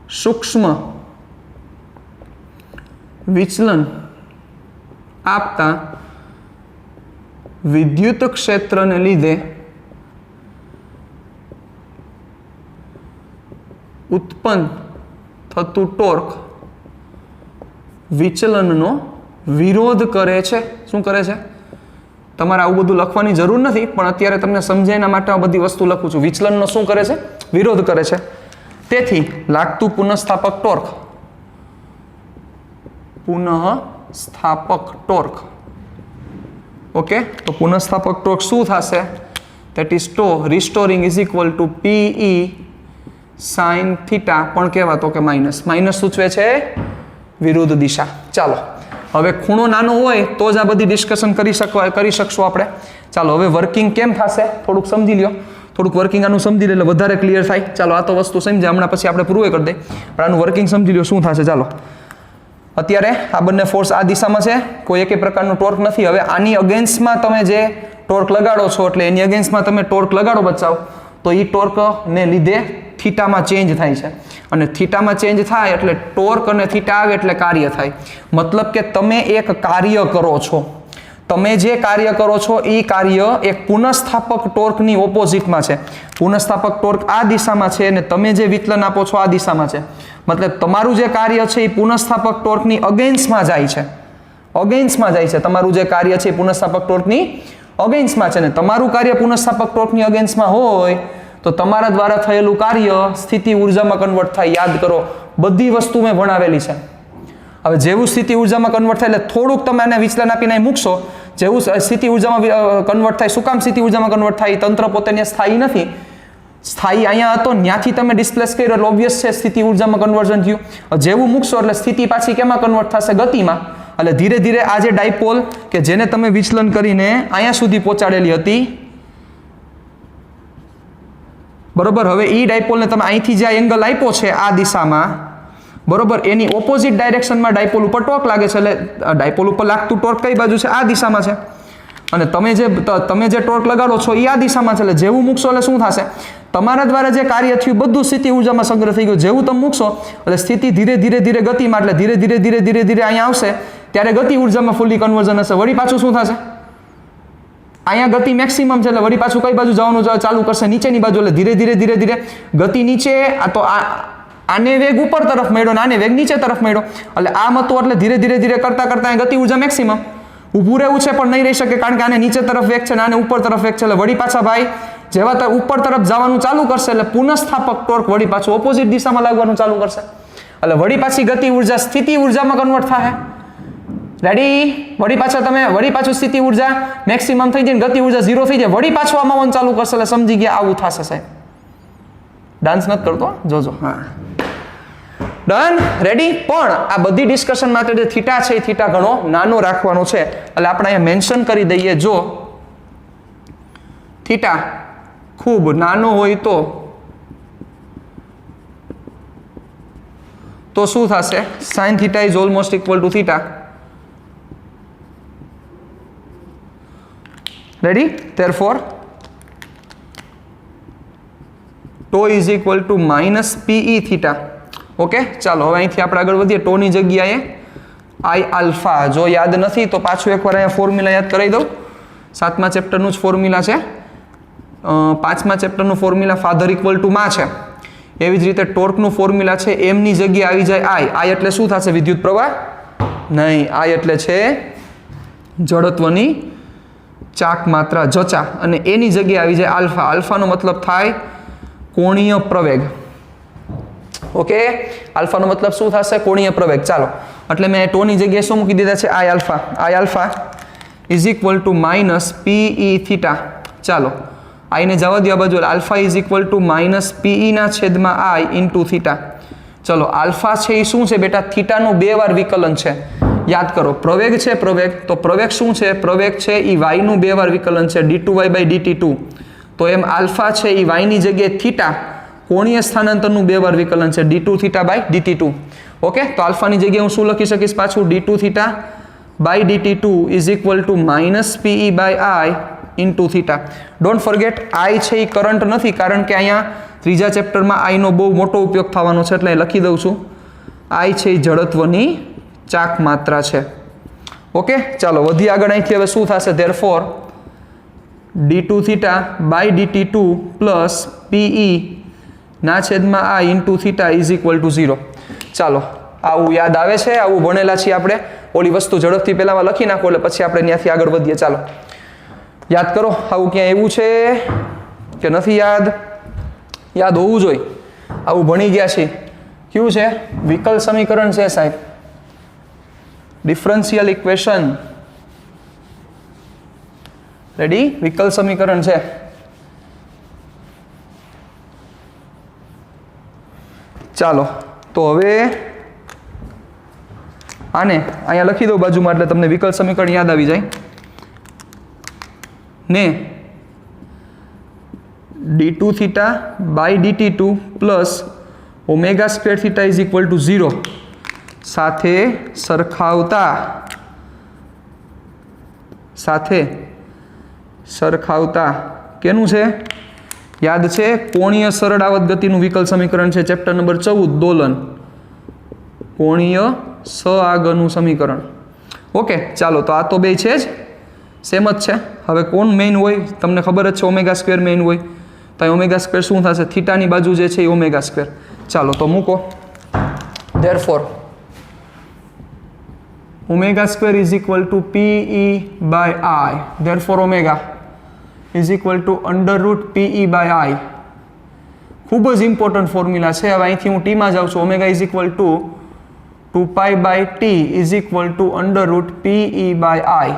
સૂક્ષ્મ વિચલન આપતા વિદ્યુત ક્ષેત્રને લીધે ઉત્પન્ન થતું ટોર્ક વિચલનનો વિરોધ કરે છે. શું કરે છે? તમારે આવું બધું લખવાની જરૂર નથી, પણ અત્યારે તમને સમજાય એના માટે આ બધી વસ્તુ લખું છું. વિચલનનો શું કરે છે? વિરોધ કરે છે. તેથી લાગતું પુનઃસ્થાપક ટોર્ક ઓકે, તો પુનઃસ્થાપક ટોર્ક શું થશે? That is restoring is equal to PE sin theta, પણ કહેવાતો કે માઇનસ સૂચવે છે વિરુદ્ધ દિશા. ચાલો હવે ખૂણો નાનો હોય તો જ આ બધી ડિસ્કશન કરી શકશું આપણે. ચાલો હવે વર્કિંગ કેમ થશે થોડુંક સમજી લ્યો. થોડુંક વર્કિંગ આનું સમજી લે એટલે વધારે ક્લિયર થાય. ચાલો આ તો વસ્તુ સમજે, હમણાં પછી આપણે પ્રૂવ કરી દઈએ, પણ આનું વર્કિંગ સમજી લ્યો શું થશે. ચાલો અત્યારે આ બંને ફોર્સ આ દિશામાં છે, કોઈ એકે પ્રકારનું ટોર્ક નથી. હવે આની અગેન્સ્ટમાં તમે જે ટોર્ક લગાડો છો એટલે એની અગેન્સ્ટમાં તમે ટોર્ક લગાડો બચાવ, તો એ ટોર્કને લીધે થીટામાં ચેન્જ થાય છે અને થીટામાં ચેન્જ થાય એટલે ટોર્ક અને થીટા આવે એટલે કાર્ય થાય. મતલબ કે તમે એક કાર્ય કરો છો, તમે જે કાર્ય કરો છો એ કાર્ય એક પુનઃસ્થાપક ટોર્કની ઓપોઝિટમાં છે. પુનઃસ્થાપક ટોર્ક આ દિશામાં છે અને તમે જે વિચલન આપો છો આ દિશામાં છે. મતલબ તમારું જે કાર્ય છે એ પુનઃસ્થાપક ટોર્કની અગેન્સ્ટમાં જાય છે. તમારું જે કાર્ય છે એ પુનઃસ્થાપક ટોર્કની અગેન્સ્ટમાં છે ને તમારું કાર્ય પુનઃસ્થાપક ટોર્કની અગેન્સ્ટમાં હોય તો તમારા દ્વારા થયેલું કાર્ય સ્થિતિ ઉર્જામાં કન્વર્ટ થાય. યાદ કરો, બધી વસ્તુ મેં ભણાવેલી છે. હવે જેવું સ્થિતિ ઉર્જામાં કન્વર્ટ થાય એટલે થોડુંક તમે આને વિચલન આપીને મૂકશો, જેવું સ્થિતિ ઉર્જામાં કન્વર્ટ થાય. શું કામ સ્થિતિ ઉર્જામાં કન્વર્ટ થાય? તંત્ર પોતે સ્થાયી નથી. સ્થાયી અહીંયા હતો, ત્યાંથી તમે ડિસ્પ્લેસ કર્યો એટલે ઓબ્વિયસ છે સ્થિતિ ઉર્જામાં કન્વર્ઝન થયું. જેવું મૂકશો એટલે સ્થિતિ પાછી કેમાં કન્વર્ટ થશે? ગતિમાં. એટલે ધીરે ધીરે આ જે ડાયપોલ કે જેને તમે વિચલન કરીને અહીંયા સુધી પહોંચાડેલી હતી, બરોબર, હવે એ ડાયપોલને તમે અહીંથી જે એંગલ આપ્યો છે આ દિશામાં, બરોબર, એની ઓપોઝિટ ડાયરેક્શનમાં ડાયપોલ ઉપર ટોર્ક લાગે છે. એટલે ડાયપોલ ઉપર લાગતું ટોર્ક કઈ બાજુ છે? આ દિશામાં છે. અને તમે જે ટોર્ક લગાડો છો એ આ દિશામાં છે. એટલે જેવું મૂકશો એટલે શું થશે? તમારા દ્વારા જે કાર્ય થયું બધું સ્થિતિ ઉર્જામાં સંગ્રહ થઈ ગયું. જેવું તમે મૂકશો એટલે સ્થિતિ ધીરે ધીરે ગતિમાં, એટલે ધીરે ધીરે અહીંયા આવશે ત્યારે ગતિ ઉર્જામાં ફૂલી કન્વર્ઝન હશે. વળી પાછું શું થશે? અહીંયા ગતિ મેક્સિમમ છે એટલે વળી પાછું કઈ બાજુ જવાનું ચાલુ કરશે? નીચેની બાજુ. એટલે ધીરે ધીરે ગતિ નીચે, તો આને વેગ ઉપર તરફ મળ્યો ને આને વેગ નીચે તરફ મળ્યો. એટલે આમ હતું એટલે ધીરે ધીરે કરતા ગતિ ઉર્જા મેક્સિમમ. ઊભું રહેવું છે પણ નહીં રહી શકે કારણ કે આને નીચે તરફ વેગ છે ને આને ઉપર તરફ વેગ છે. એટલે વળી પાછા ભાઈ જેવા ઉપર તરફ જવાનું ચાલુ કરશે એટલે પુનઃસ્થાપક ટોર્ક વળી પાછું ઓપોઝિટ દિશામાં લાગવાનું ચાલુ કરશે, એટલે વળી પાછી ગતિ ઉર્જા સ્થિતિ ઉર્જામાં કન્વર્ટ થાય. રેડી? વળી પાછું સ્થિતિ ઉર્જા મેક્સિમમ થઈ જાય, ગતિ ઉર્જા 0 થઈ જાય, વળી પાછું આમાં ચાલુ કરશે, એટલે સમજી ગયા આવું થશે સાહેબ. ડાન્સ નથી કરતો, જોજો. હા, ડન. રેડી? પણ આ બધી ડિસ્કશન માટે જે થીટા છે એ થીટા ઘણો નાનો રાખવાનો છે, એટલે આપણે અહીંયા મેન્શન કરી દઈએ, જો થીટા ખૂબ નાનો હોય તો શું થશે? Sine theta is almost equal to theta. Ready? Therefore toe is equal to minus PE theta. Okay, ચાલો હવે અહીંથી આપણે આગળ વધીએ. ટોની જગ્યાએ આઈ આલ્ફા. જો યાદ નથી તો પાછું એકવાર અહીંયા ફોર્મ્યુલા યાદ કરાવી દઉં. 7મા ચેપ્ટરનું જ ફોર્મ્યુલા છે. 5મા ચેપ્ટરનું ફોર્મ્યુલા ફાધર ઇક્વલ ટુ માં છે. એવી જ રીતે ટોર્કનું ફોર્મ્યુલા છે એમની જગ્યાએ આવી જાય આઈ. આઈ એટલે શું થશે? વિદ્યુત પ્રવાહ નહીં, આઈ એટલે છે જડત્વની ચાક માત્રા જચા, અને એની જગ્યાએ આવી જાય આલ્ફા. આલ્ફાનો મતલબ થાય કોણીય પ્રવેગ. ઓકે, આલ્ફાનો મતલબ શું થશે? કોણીય પ્રવેગ. ચાલો, એટલે મેં ટોની જગ્યાએ શું મૂકી દીધા છે? આઈ alpha. I alpha is equal to minus PE theta. ચાલો, આઈને જવા દો આ બાજુ. Alpha is equal to minus PE ના છેદમાં આઈ ઇન્ટુ થીટા. ચલો, આલ્ફા છે એ શું છે બેટા? થીટાનું 2 વાર વિકલન છે. યાદ કરો, પ્રવેગ છે પ્રવેગ, તો પ્રવેગ શું છે? પ્રવેગ છે એ વાયનું 2 વાર વિકલન છે, d2y બાય dt2. તો એમ આલ્ફા છે એ વાયની જગ્યાએ થીટા કોણીય સ્થાનાંતરનું 2 વાર વિકલન છે, d2 theta by dt2. Okay, તો આલ્ફાની જગ્યાએ હું શું લખી શકીશ પાછું? d2 theta by dt2 is equal to minus PE by I into theta. Don't forget, I છે એ કરંટ નથી, કારણ કે અહીંયા 3જા ચેપ્ટરમાં આઈનો બહુ મોટો ઉપયોગ થવાનો છે, એટલે લખી દઉં છું. આઈ છે એ જડત્વની ચાક માત્રા છે. ઓકે, ચાલો વધી આગળ. અહીંથી હવે શું થશે? Therefore d2 theta by dt2 plus PE ના છેદમાં આ into theta is equal to 0. ચાલો, આવું યાદ આવે છે? આવું ભણેલા છીએ આપણે? ઓલી વસ્તુ ઝડપથી પહેલામાં લખી નાખો, એટલે પછી આપણે ત્યાંથી આગળ વધીએ. ચાલો, યાદ કરો. આવું ક્યાં એવું છે કે નથી યાદ? યાદ હોવું જોઈએ. આવું ભણી ગયા છીએ. કયું છે? વિકલ સમીકરણ છે સાહેબ, ડિફરન્શિયલ ઇક્વેશન. રેડી? વિકલ સમીકરણ છે. ચાલો, તો હવે આને અહીંયા લખી દઉં બાજુમાં, એટલે તમને વિકલ સમીકરણ યાદ આવી જાય ને. d2 theta by dt2 plus omega square theta is equal to 0 સાથે સરખાવતા કેનું છે? યાદ છે? કોણીય સરળાવત ગતિનું વિકલ સમીકરણ છે, ચેપ્ટર નંબર 14 દોલન. કોણીય સઆગનું સમીકરણ. ઓકે, ચાલો, તો આ તો બે છે જ, સેમ જ છે. હવે કોણ મેઇન હોય? તમને ખબર જ છે, ઓમેગા સ્ક્વેર મેઇન હોય. તો ઓમેગા સ્ક્વેર શું થશે? થીટાની બાજુ જે છે એ ઓમેગા સ્ક્વેર. ચાલો, તો મૂકો. Therefore omega square is equal to PE by I. Therefore omega is equal to under root PE by I. ખૂબ જ ઇમ્પોર્ટન્ટ ફોર્મ્યુલા છે. હવે અહીંથી હું ટીમાં જાઉં છું. Omega is equal to 2 by T is equal to under root PE by I.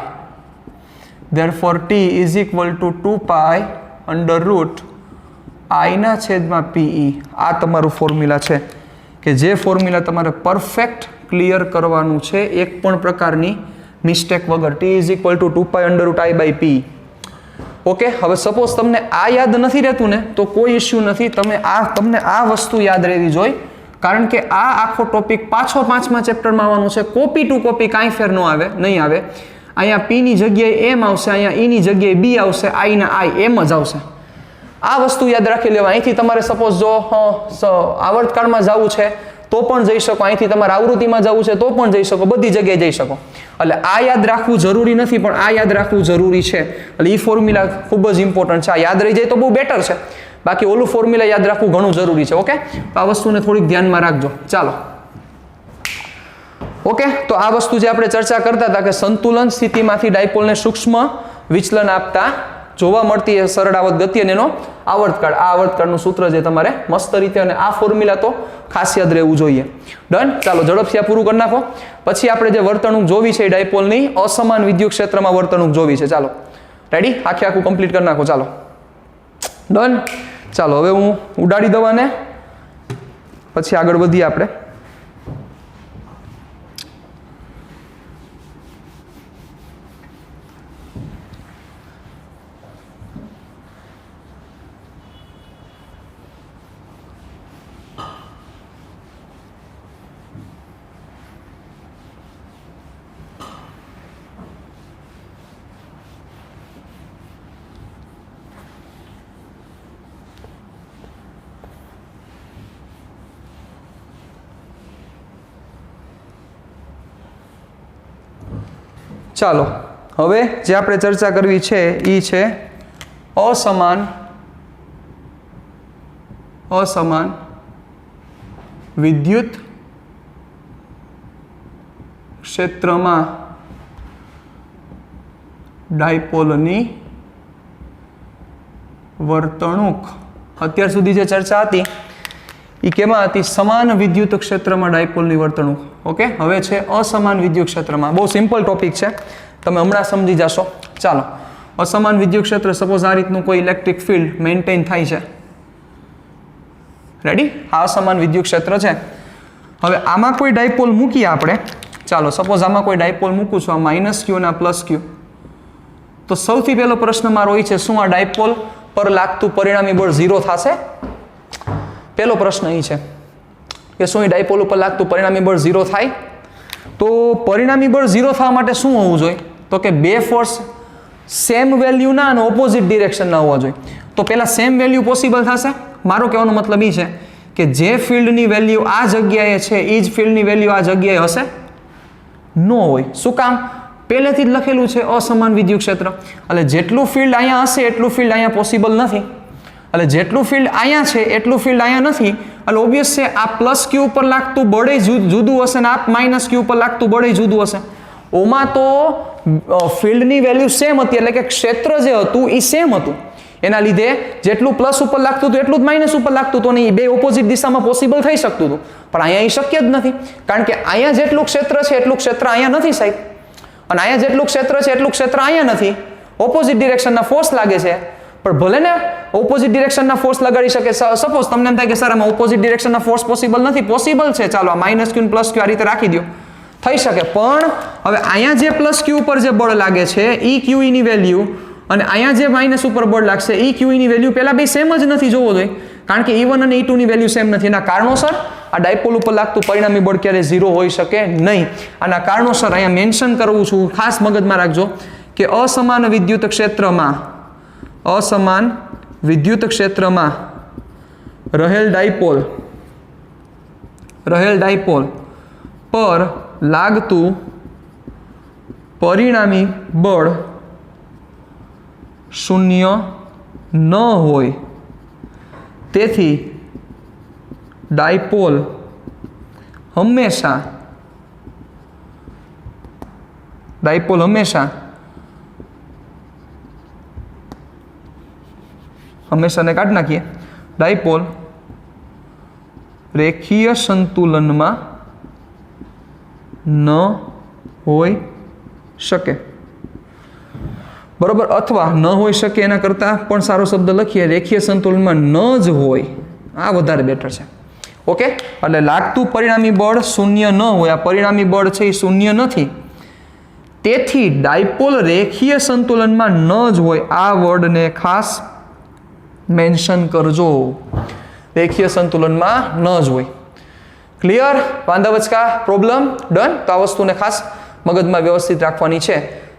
Therefore T is equal to 2 under root I ના છેદમાં PE. આ તમારું ફોર્મ્યુલા છે કે જે ફોર્મ્યુલા તમારે પરફેક્ટ ક્લિયર કરવાનું છે, એક પણ પ્રકારની મિસ્ટેક વગર. T is equal to 2 under root I by PE. Okay, હવે સપોઝ તમને આ યાદ નથી રહેતું ને, તો કોઈ ઇશ્યુ નથી. તમને આ વસ્તુ યાદ રહેવી જોઈએ, કારણ કે આ આખો ટોપિક પાછો 5મા ચેપ્ટરમાં આવવાનો છે. કોપી ટુ કોપી કાંઈ ફેર નહીં આવે. અહીંયા P ની જગ્યાએ M આવશે, અહીંયા E ની જગ્યાએ B આવશે, I ના I એમ જ આવશે. આ વસ્તુ યાદ રાખી લેવા. અહીંથી તમારે સપોઝ જો આવર્તકાળમાં જવું છે તો પણ જઈ શકો, અહીંથી તમારે આવૃત્તિમાં જવું છે તો પણ જઈ શકો, બધી જગ્યાએ જઈ શકો. એટલે આ યાદ રાખવું જરૂરી નથી, પણ આ યાદ રાખવું જરૂરી છે. એટલે એ ફોર્મ્યુલા ખૂબ જ ઇમ્પોર્ટન્ટ છે. આ યાદ રહી જાય તો બહુ બેટર છે, બાકી ઓલું ફોર્મ્યુલા યાદ રાખવું ઘણું જરૂરી છે. ઓકે, તો આ વસ્તુને થોડીક ધ્યાનમાં રાખજો. ચાલો, ઓકે, તો આ વસ્તુ જે આપણે ચર્ચા કરતા હતા કે સંતુલન સ્થિતિમાંથી ડાયપોલને સૂક્ષ્મ વિચલન આપતા જોવા મળતી એ સરળાવત ગતિ અને એનો આવર્તકાળ. આ આવર્તકાળનું સૂત્ર છે તમારે મસ્ત રીતે, અને આ ફોર્મ્યુલા તો ખાસ યાદ રહેવું જોઈએ. ડન. ચાલો ઝડપથી આ પૂરું કરી નાખો. પછી આપણે જે વર્તણૂક જોવી છે એ ડાયપોલની અસમાન વિદ્યુત ક્ષેત્રમાં વર્તણૂક જોવી છે. ચાલો રેડી, આખું કમ્પ્લીટ કરી નાખો. ચાલો ડન. ચાલો હવે હું ઉડાડી દઉં આને, પછી આગળ વધીએ આપણે. ચાલો હવે જે આપણે ચર્ચા કરવી છે એ છે અસમાન વિદ્યુત ક્ષેત્રમાં ડાયપોલની વર્તણૂક. અત્યાર સુધી જે ચર્ચા હતી એ કેમાં હતી? સમાન વિદ્યુત ક્ષેત્રમાં ડાયપોલની વર્તણૂક. ઓકે, હવે છે અસમાન વિદ્યુત ક્ષેત્રમાં. બહુ સિમ્પલ ટોપિક છે, તમે હમણાં સમજી જશો. ચાલો, અસમાન વિદ્યુત ક્ષેત્ર, સપોઝ આ રીતનું કોઈ ઇલેક્ટ્રિક ફિલ્ડ મેન્ટેન થાય છે. રેડી? આ અસમાન વિદ્યુત ક્ષેત્ર છે. હવે આમાં કોઈ ડાયપોલ મૂકીએ આપણે. ચાલો સપોઝ આમાં કોઈ ડાયપોલ મૂકું છું, આ માઇનસ ક્યુ અને આ પ્લસ ક્યુ. તો સૌથી પહેલો પ્રશ્ન મારો એ છે, શું આ ડાયપોલ પર લાગતું પરિણામી બળ 0 થશે? પહેલો પ્રશ્ન એ છે કે શું એ ડાયપોલ ઉપર લાગતું પરિણામી બળ 0 થાય? તો પરિણામી બળ 0 થવા માટે શું હોવું જોઈએ? તો કે બે ફોર્સ સેમ વેલ્યુના અને ઓપોઝિટ ડિરેક્શનના હોવા જોઈએ. તો પહેલા સેમ વેલ્યુ પોસિબલ થશે? મારો કહેવાનો મતલબ એ છે કે જે ફિલ્ડની વેલ્યુ આ જગ્યાએ છે એ જ ફિલ્ડની વેલ્યુ આ જગ્યાએ હશે? ન હોય. શું કામ? પહેલેથી જ લખેલું છે અસમાન વિદ્યુત ક્ષેત્ર. એટલે જેટલું ફિલ્ડ અહીંયા હશે એટલું ફિલ્ડ અહીંયા પોસિબલ નથી. એટલે જેટલું ફિલ્ડ અહીંયા છે એટલું ફિલ્ડ અહીંયા નથી. એટલે ઓબ્વિયસ છે આ પ્લસ ક્યુ ઉપર લાગતું બળે જુદું હશે ને આ માઇનસ ક્યુ ઉપર લાગતું બળે જુદું હશે. ઓમાં તો ફિલ્ડની વેલ્યુ સેમ હતી, એટલે કે ક્ષેત્ર જે હતું એ સેમ હતું. એના લીધે જેટલું પ્લસ ઉપર લાગતું હતું એટલું જ માઇનસ ઉપર લાગતું હતું, અને એ બે ઓપોઝિટ દિશામાં પોસિબલ થઈ શકતું હતું. પણ અહીંયા એ શક્ય જ નથી, કારણ કે અહીંયા જેટલું ક્ષેત્ર છે એટલું ક્ષેત્ર અહીંયા નથી સાહેબ, અને અહીંયા જેટલું ક્ષેત્ર છે એટલું ક્ષેત્ર અહીંયા નથી. ઓપોઝિટ ડિરેક્શનના ફોર્સ લાગે છે, પણ ભલે ને ઓપોઝિટ ડિરેક્શનના ફોર્સ લગાડી શકે. સપોઝ તમને એમ થાય કે સર આમાં ઓપોઝિટ ડિરેક્શનના ફોર્સ પોસિબલ નથી. પોસિબલ છે. ચાલો આ માઇનસ ક્યુ પ્લસ ક્યુ આ રીતે રાખી દો, થઈ શકે. પણ હવે અહીંયા જે પ્લસ ક્યુ ઉપર જે બળ લાગે છે ઈ ક્યુ ની વેલ્યુ, અને અહીંયા જે માઇનસ ઉપર બળ લાગશે ઈ ક્યુ ની વેલ્યુ પહેલા બે સેમ જ નથી જોવો જોઈએ, કારણ કે E1 અને E2 ની વેલ્યુ સેમ નથી. એના કારણોસર આ ડાયપોલ ઉપર લાગતું પરિણામી બળ ક્યારે 0 હોઈ શકે નહીં. આના કારણોસર અહીંયા મેન્શન કરવું છું, ખાસ મગજમાં રાખજો કે અસમાન વિદ્યુત ક્ષેત્રમાં રહેલ ડાયપોલ પર લાગતું પરિણામી બળ 0 ન હોય. તેથી ડાયપોલ હંમેશા ને કાઢી નાખીએ. ડાયપોલ રેખીય સંતુલનમાં ન હોઈ શકે. બરોબર? અથવા ન હોઈ શકે એના કરતાં પણ સારો શબ્દ લખીએ, રેખીય સંતુલનમાં ન જ હોય. આ વધારે બેટર છે. ઓકે, એટલે લાગતું પરિણામી બળ 0 ન હોય. આ પરિણામી બળ છે એ 0 નથી. તેથી ડાયપોલ રેખીય સંતુલનમાં ન જ હોય. આ વર્ડને ખાસ મેન્શન કરજો. રેખીય સંતુલનમાં ન જ હોય. ક્લિયર? વાંધા વચકા પ્રોબ્લેમ? ડન. તો આ વસ્તુને ખાસ મગજમાં વ્યવસ્થિત રાખવાની છે.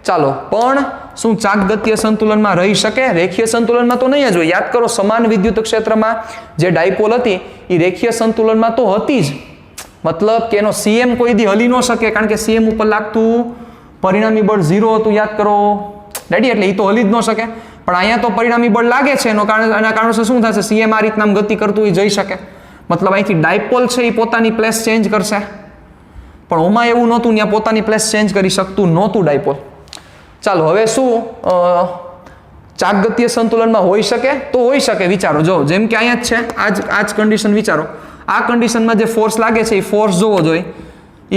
ચાલો, પણ શું ચાકગતીય સંતુલનમાં રહી શકે? રેખીય સંતુલનમાં તો નહીં જ હોય. યાદ કરો, સમાન વિદ્યુત ક્ષેત્રમાં જે ડાયપોલ હતી એ રેખીય સંતુલનમાં તો હતી જ. મતલબ કે એનો CM કોઈ દી હલી ન શકે, કારણ કે CM ઉપર લાગતું પરિણામી બળ 0 હતું. યાદ કરો રેડી? એટલે એ તો હલી જ ન શકે. પણ અહીંયા તો પરિણામી બળ લાગે છે, એના કારણોસર શું થશે? CM આ રીતના ગતિ કરતું એ જઈ શકે. મતલબ અહીંથી ડાયપોલ છે એ પોતાની પ્લેસ ચેન્જ કરશે. પણ ઓમાં એવું નહોતું, ત્યાં પોતાની પ્લેસ ચેન્જ કરી શકતું નહોતું ડાયપોલ. ચાલો હવે શું ચાકગતીય સંતુલનમાં હોઈ શકે તો હોઈ શકે. વિચારો, જો જેમ કે અહીંયા જ છે આ જ કન્ડિશન વિચારો. આ કન્ડિશનમાં જે ફોર્સ લાગે છે એ ફોર્સ જોવો જોઈએ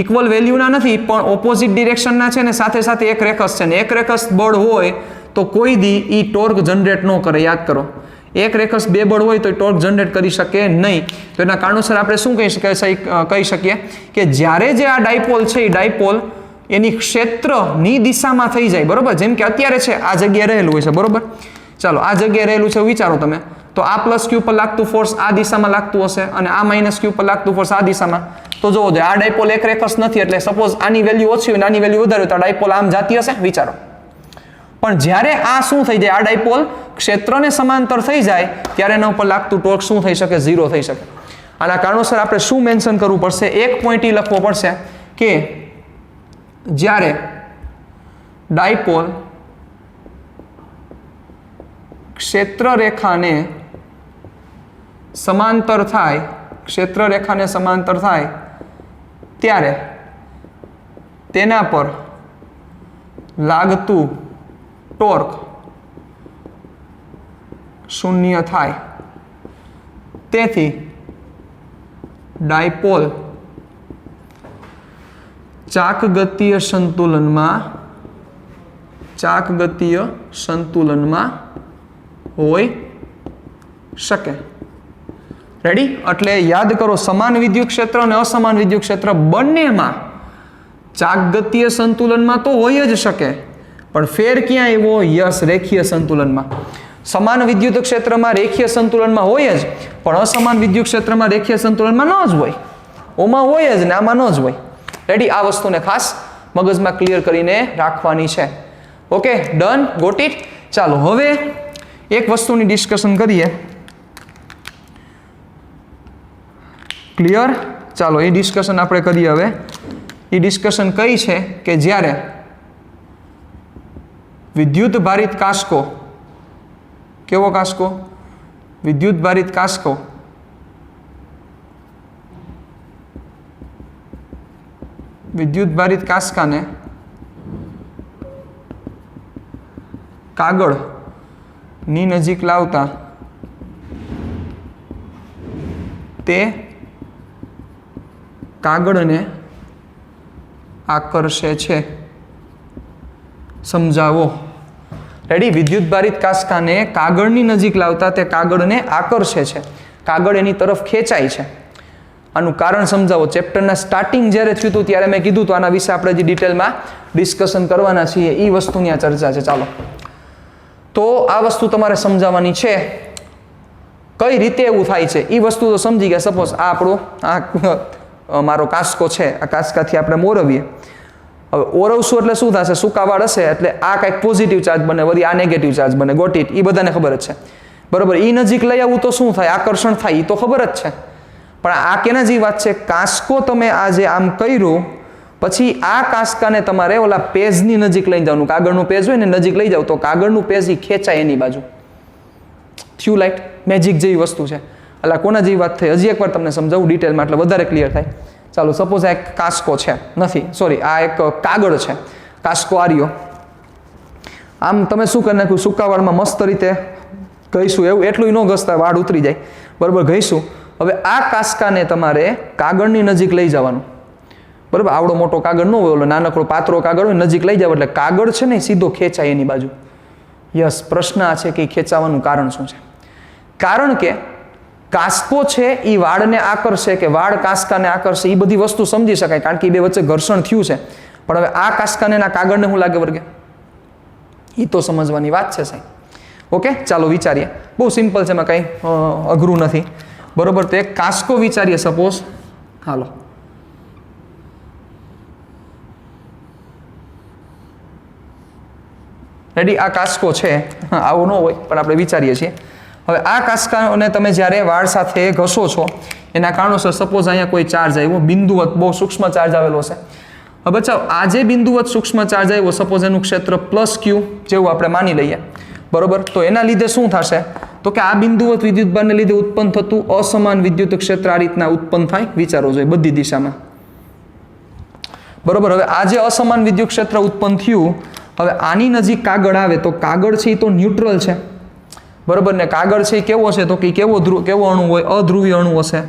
ઇક્વલ વેલ્યુના નથી પણ ઓપોઝિટ ડિરેક્શનના છે ને સાથે સાથે એક રેખસ છે ને એક રેખસ બળ હોય તો કોઈ દી એ ટોર્ક જનરેટ ન કરે. યાદ કરો, એક રેખસ બે બળ હોય તો ટોર્ક જનરેટ કરી શકે નહીં. તો એના કારણોસર આપણે શું કહી શકીએ કે જ્યારે જે આ ડાયપોલ છે એ ડાયપોલ એની ક્ષેત્રની દિશામાં થઈ જાય. બરોબર, જેમ કે અત્યારે છે આ જગ્યાએ રહેલું હોય છે. બરોબર, ચાલો આ જગ્યાએ રહેલું છે વિચારો તમે, તો આ પ્લસ ક્યુ પર લાગતું ફોર્સ આ દિશામાં લાગતું હશે અને આ માઇનસ ક્યુ પર લાગતું ફોર્સ આ દિશામાં. તો જોવો જોઈએ આ ડાયપોલ એક રેખસ નથી એટલે સપોઝ આની વેલ્યુ ઓછી હોય અને આની વેલ્યુ વધારે હોય તો ડાયપોલ આમ જાતી હશે. વિચારો, પણ જ્યારે આ શું થઈ જાય, આ ડાયપોલ ક્ષેત્રને સમાંતર થઈ જાય ત્યારે એના ઉપર લાગતું ટોર્ક શું થઈ શકે, 0 થઈ શકે. આના કારણોસર આપણે શું મેન્શન કરવું પડશે, એક પોઈન્ટ એ લખવો પડશે કે જ્યારે ડાયપોલ ક્ષેત્ર રેખાને સમાંતર થાય, ક્ષેત્ર રેખાને સમાંતર થાય ત્યારે તેના પર લાગતું ટોર્ક 0 થાય. તેથી ડાયપોલ ચાકગતીય સંતુલનમાં હોઈ શકે. રેડી? એટલે યાદ કરો, સમાન વિદ્યુત ક્ષેત્ર અને અસમાન વિદ્યુત ક્ષેત્ર બંનેમાં ચાકગતીય સંતુલનમાં તો હોય જ શકે પણ ફેર ક્યાં આવ્યો? યસ, રેખીય સંતુલનમાં. સમાન વિદ્યુત ક્ષેત્રમાં રેખીય સંતુલનમાં હોય જ પણ અસમાન વિદ્યુત ક્ષેત્રમાં રેખીય સંતુલનમાં ન જ હોય. ઓમાં હોય જ ને આમાં ન જ હોય. રેડી? આ વસ્તુને ખાસ મગજમાં ક્લિયર કરીને રાખવાની છે. Okay, done, got it. ચાલો હવે એક વસ્તુની ડિસ્કશન કરીએ. ક્લિયર? ચાલો એ ડિસ્કશન આપણે કરીએ. હવે એ ડિસ્કશન કઈ છે કે જ્યારે વિદ્યુત ભારિત કાસ્કો, કેવો કાસ્કો? વિદ્યુત ભારિત કાસ્કો વિદ્યુત ભારિત કાસ્કાને કાગળની નજીક લાવતા તે કાગળને આકર્ષે છે. સમજાવો. રેડી? વિદ્યુત ભારિત કાસ્કાને કાગળની નજીક લાવતા તે કાગળને આકર્ષે છે, કાગળ એની તરફ ખેંચાય છે. આનું કારણ સમજાવો. ચેપ્ટરના સ્ટાર્ટિંગ જ્યારે થયું હતું ત્યારે મેં કીધું તો આના વિશે આપણે જે ડિટેલમાં ડિસ્કશન કરવાના છીએ એ વસ્તુની આ ચર્ચા છે. ચાલો, તો આ વસ્તુ તમારે સમજાવવાની છે. કઈ રીતે એવું થાય છે એ વસ્તુ તો સમજી ગયા. સપોઝ આ આપણો મારો કાસ્કો છે, આ કાસ્કાથી આપણે મોરવીએ. હવે ઓરવશું એટલે શું થશે? સૂકાવાળ હશે એટલે આ કંઈક પોઝિટિવ ચાર્જ બને, વળી આ નેગેટિવ ચાર્જ બને. Got it? એ બધાને ખબર જ છે. બરોબર? એ નજીક લઈ આવવું તો શું થાય? આકર્ષણ થાય, એ તો ખબર જ છે. પણ આ કેના જેવી વાત છે? કાસ્કો તમે આજે આમ કર્યું પછી આ કાસ્કાને તમારે ઓલા પેજની નજીક લઈ જવાનું. કાગળનું પેજ હોય ને નજીક લઈ જાવ તો કાગળનું પેજ એ ખેંચાય એની બાજુ. થ્યુ લાઇટ? મેજિક જેવી વસ્તુ છે. એટલે કોના જેવી વાત થઈ? હજી એકવાર તમને સમજાવું ડિટેલમાં એટલે વધારે ક્લિયર થાય. ચાલો, સપોઝ આ એક કાસ્કો છે, નથી સોરી, આ એક કાગળ છે, કાસ્કો આર્યો. આમ તમે શું કરી નાખ્યું? સૂકાવાળમાં મસ્ત રીતે ઘઈશું. એવું એટલું ન ઘસતા, વાળ ઉતરી જાય. બરાબર? ઘઈશું. હવે આ કાસ્કાને તમારે કાગળની નજીક લઈ જવાનું. બરાબર? આવડો મોટો કાગળ ન હોય, ઓલો નાનકડો પાતળો કાગળ હોય, નજીક લઈ જાવ એટલે કાગળ છે ને સીધો ખેંચાય એની બાજુ. યસ, પ્રશ્ન આ છે કે ખેંચાવાનું કારણ શું છે? કારણ કે કાસ્કો છે એ વાળને આકર્ષે કે વાળ કાસ્કાને આકર્ષે એ બધી વસ્તુ સમજી શકાય કારણ કે એ બે વચ્ચે ઘર્ષણ થયું છે. પણ હવે આ કાસ્કાને ના કાગળને શું લાગે વર્ગે? એ તો સમજવાની વાત છે સાહેબ. ઓકે, ચાલો વિચારીએ. બહુ સિમ્પલ છે, એમાં કંઈ અઘરું નથી. બરોબર? તો એક કાસ્કો વિચારીએ સપોઝ. હાલો, રેડી? આ કાસ્કો છે, આવો ન હોય પણ આપણે વિચારીએ છીએ. હવે આ કાસ્કાને તમે જ્યારે વાળ સાથે ઘસો છો એના કારણોસર સપોઝ અહીંયા કોઈ ચાર્જ આવ્યો, બિંદુવત બહુ સૂક્ષ્મ ચાર્જ આવેલો છે. હવે બચાવ આ જે બિંદુવત સૂક્ષ્મ ચાર્જ આવ્યો, સપોઝ એનું ક્ષેત્ર +Q જેવું આપણે માની લઈએ. બરોબર? તો એના લીધે શું થશે? તો કે આ બિંદુવત વિદ્યુતભારને લીધે ઉત્પન્ન થતું અસમાન વિદ્યુત ક્ષેત્ર આ રીતના ઉત્પન્ન થાય. વિચારો જોઈએ બધી દિશામાં. બરોબર? હવે આ જે અસમાન વિદ્યુત ક્ષેત્ર ઉત્પન્ન થયું હવે આની નજીક કાગળ આવે તો કાગળ છે એ તો ન્યુટ્રલ છે, બરાબર ને? કાગળ છે એ કેવો છે તો કે કેવો અણુ હોય? અધ્રુવીય અણુ હશે.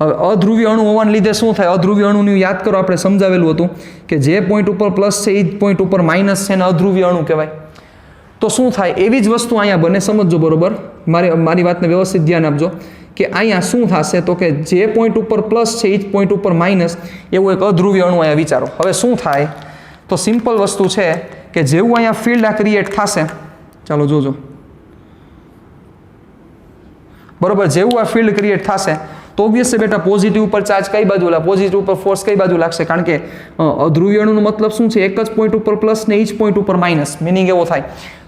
હવે અધ્રુવીય અણુ હોવાને લીધે શું થાય? અધ્રુવીય અણુનું યાદ કરો, આપણે સમજાવેલું હતું કે જે પોઈન્ટ ઉપર પ્લસ છે એ જ પોઈન્ટ ઉપર માઇનસ છે, એને અધ્રુવીય અણુ કહેવાય. તો શું થાય? એવી જ વસ્તુ અહીંયા બને, સમજજો બરોબર, મારી વાતને વ્યવસ્થિત ધ્યાન આપજો કે અહીંયા શું થશે તો કે જે પોઈન્ટ ઉપર પ્લસ છે એ જ પોઈન્ટ ઉપર માઇનસ, એવું એક અધ્રુવીય અણુ અહીંયા વિચારો. હવે શું થાય તો સિમ્પલ વસ્તુ છે કે જેવું અહીંયા ફિલ્ડ આ ક્રિએટ થશે, ચાલો જોજો બરોબર, જેવું આ ફિલ્ડ ક્રિએટ થશે તો ઓબ્વિયસલી બેટા પોઝિટિવ ઉપર ચાર્જ કઈ બાજુ લાગે, પોઝિટિવ ઉપર ફોર્સ કઈ બાજુ લાગશે? કારણ કે અધ્રુવીય અણુનો મતલબ શું છે? એક જ પોઈન્ટ ઉપર પ્લસ ને એ જ પોઈન્ટ ઉપર માઇનસ. મિનિંગ એવો થાય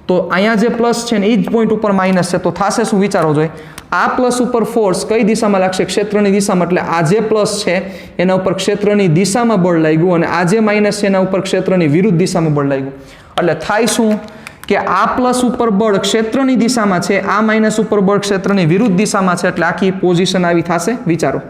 તો અહીંયા જે પ્લસ છે ને એ જ પોઈન્ટ ઉપર માઇનસ છે, તો થશે શું? વિચારો જોઈએ. આ પ્લસ ઉપર ફોર્સ કઈ દિશામાં લાગશે? ક્ષેત્રની દિશામાં. એટલે આ જે પ્લસ છે એના ઉપર ક્ષેત્રની દિશામાં બળ લાગ્યું, અને આ જે માઇનસ છે એના ઉપર ક્ષેત્રની વિરુદ્ધ દિશામાં બળ લાગ્યું. એટલે થાય શું કે આ પ્લસ ઉપર બળ ક્ષેત્રની દિશામાં છે, આ માઇનસ ઉપર બળ ક્ષેત્રની વિરુદ્ધ દિશામાં છે, એટલે આખી પોઝિશન આવી થશે. વિચારો,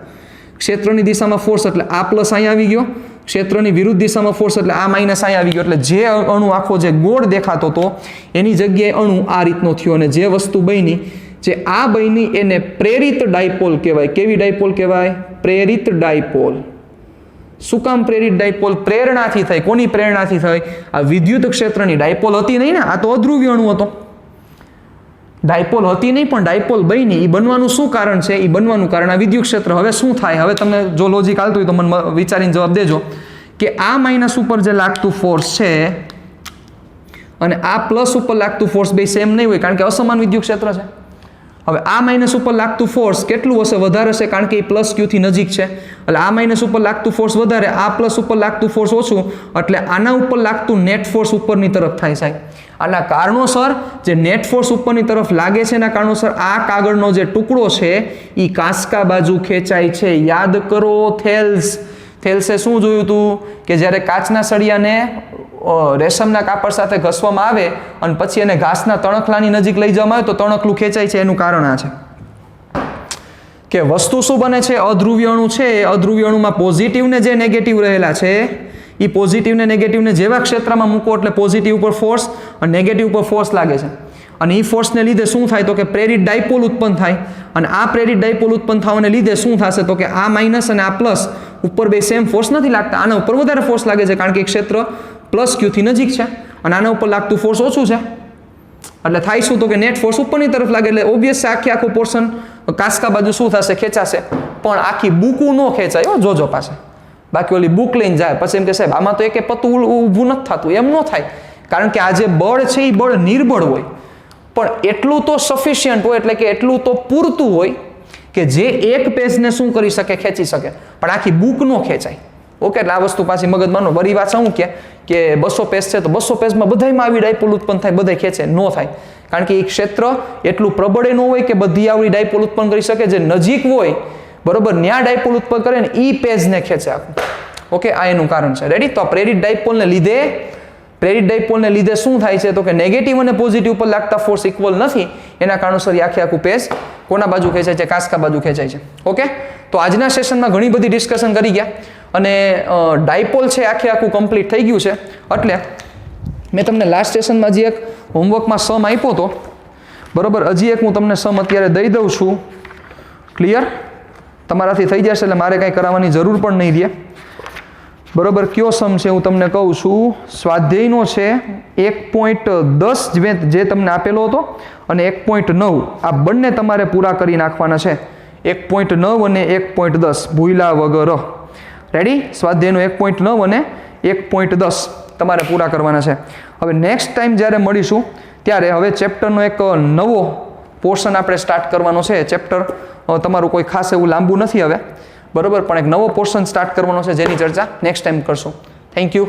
ક્ષેત્રની દિશામાં ફોર્સ એટલે આ પ્લસ અહીંયા આવી ગયો, ક્ષેત્રની વિરુદ્ધ દિશામાં ફોર્સ એટલે આ માઇનસ અહીંયા આવી ગયો. એટલે જે અણુ આખો જે ગોળ દેખાતો હતો એની જગ્યાએ અણુ આ રીતનો થયો, અને જે વસ્તુ બની, જે આ બની એને પ્રેરિત ડાયપોલ કહેવાય. કેવી ડાયપોલ કહેવાય? પ્રેરિત ડાયપોલ. શું કામ પ્રેરિત ડાયપોલ? પ્રેરણાથી થઈ. કોની પ્રેરણાથી થઈ? આ વિદ્યુત ક્ષેત્રની. ડાયપોલ હતી નહીં ને, આ તો અધ્રુવીય અણુ હતો. ડાયપોલ હતી નહીં પણ ડાયપોલ બની. એ બનવાનું શું કારણ છે? એ બનવાનું કારણ આ વિદ્યુત ક્ષેત્ર. હવે શું થાય? હવે તમને જો લોજિક હાલતું હોય તો મને વિચારીને જવાબ દેજો કે આ માઇનસ ઉપર જે લાગતું ફોર્સ છે અને આ પ્લસ ઉપર લાગતું ફોર્સ બે સેમ નહીં હોય, કારણ કે અસમાન વિદ્યુત ક્ષેત્ર છે. હવે આ માઇનસ ઉપર લાગતું ફોર્સ કેટલું હશે? વધારે હશે, કારણ કે એ પ્લસ ક્યુથી નજીક છે. એટલે આ માઇનસ ઉપર લાગતું ફોર્સ વધારે, આ પ્લસ ઉપર લાગતું ફોર્સ ઓછું, એટલે આના ઉપર લાગતું નેટ ફોર્સ ઉપરની તરફ થાય સાહેબ. આના કારણોસર જે નેટ ફોર્સ ઉપરની તરફ લાગે છે એના કારણોસર આ કાગળનો જે ટુકડો છે એ કાંસકા બાજુ ખેંચાય છે. યાદ કરો થેલ્સે શું જોયું હતું કે જ્યારે કાચના સળિયાને રેશમના કાપડ સાથે ઘસવામાં આવે અને પછી એને ઘાસના તણખલાની નજીક લઈ જવામાં આવે તો તણખલું ખેંચાય છે. એનું કારણ આ છે કે વસ્તુ શું બને છે? અધ્રુવીય અણુ છે. અધ્રુવીય અણુમાં પોઝિટિવ ને જે નેગેટિવ રહેલા છે એ પોઝિટિવ ને નેગેટિવને જેવા ક્ષેત્રમાં મૂકો એટલે પોઝિટિવ ઉપર ફોર્સ અને નેગેટિવ ઉપર ફોર્સ લાગે છે. અને એ ફોર્સને લીધે શું થાય તો કે પ્રેરિત ડાયપોલ ઉત્પન્ન થાય. અને આ પ્રેરિત ડાયપોલ ઉત્પન્ન થવાને લીધે શું થશે તો કે આ માઇનસ અને આ પ્લસ ઉપર બે સેમ ફોર્સ નથી લાગતા. આના ઉપર વધારે ફોર્સ લાગે છે, કારણ કે ક્ષેત્ર પ્લસ ક્યુથી નજીક છે અને આના ઉપર લાગતું ફોર્સ ઓછું છે. એટલે થાય શું તો કે નેટ ફોર્સ ઉપરની તરફ લાગે, એટલે ઓબ્વિયસ આખું પોર્શન કાંસકા બાજુ શું થશે? ખેંચાશે. પણ આખી બુકું ન ખેંચાય હો, જોજો પાસે. બાકી ઓલી બુક લઈને જાય પછી એમ કે સાહેબ આમાં તો એક પતું ઊભું નથી થતું. એમ ન થાય, કારણ કે આ જે બળ છે એ બળ નિર્બળ હોય, પણ એટલું તો સફિશિયન્ટ હોય, એટલે કે એટલું તો પૂરતું હોય કે જે એક પેજને શું કરી શકે? ખેંચી શકે. પણ આખી બુક ન ખેંચાય. ઓકે, એટલે આ વસ્તુ પાછી મગજમાં ન. બરી વાત શું કે 200 પેજ છે તો 200 પેજમાં બધાયમાં આવી ડાયપોલ ઉત્પન્ન થાય, બધાય ખેંચે? ન થાય, કારણ કે એ ક્ષેત્ર એટલું પ્રબળે ન હોય કે બધી આવડી ડાયપોલ ઉત્પન્ન કરી શકે. જે નજીક હોય બરોબર ન્યા ડાયપોલ ઉત્પન્ન કરે ને એ પેજને ખેંચે આખું. ઓકે, આ એનું કારણ છે. રેડી? તો પ્રેરિત ડાયપોલને લીધે શું થાય છે તો કે નેગેટિવ અને પોઝિટિવ પર લાગતા ફોર્સ ઇક્વલ નથી. એના કારણોસર આખું પેજ કોના બાજુ ખેંચાય છે? કાંસકા બાજુ ખેંચાય છે. ઓકે, તો આજના સેશનમાં ઘણી બધી ડિસ્કશન કરી ગયા અને ડાયપોલ છે આખું કમ્પ્લીટ થઈ ગયું છે. એટલે મેં તમને લાસ્ટ સેશનમાં હજી એક હોમવર્કમાં સમ આપ્યો હતો બરોબર. હજી એક હું તમને સમ અત્યારે દઈ દઉં છું. ક્લિયર? તમારાથી થઈ જશે એટલે મારે કાંઈ કરાવવાની જરૂર પણ નહીં રહે બરોબર. કયો સમ છે હું તમને કહું છું. સ્વાધ્યાયનો છે 1.10 જે તમને આપેલો હતો અને 1.9 આ બંને તમારે પૂરા કરી નાખવાના છે. 1.9 અને 1.10 ભૂલા વગર. રેડી? સ્વાધ્યાયનો 1.9 અને 1.10 તમારે પૂરા કરવાના છે. હવે નેક્સ્ટ ટાઈમ જ્યારે મળીશું ત્યારે હવે ચેપ્ટરનો એક નવો પોર્શન આપણે સ્ટાર્ટ કરવાનો છે. ચેપ્ટર તમારું કોઈ ખાસ એવું લાંબુ નથી હવે બરોબર, પણ એક નવો પોર્શન સ્ટાર્ટ કરવાનો છે જેની ચર્ચા નેક્સ્ટ ટાઈમ કરશું. Thank you.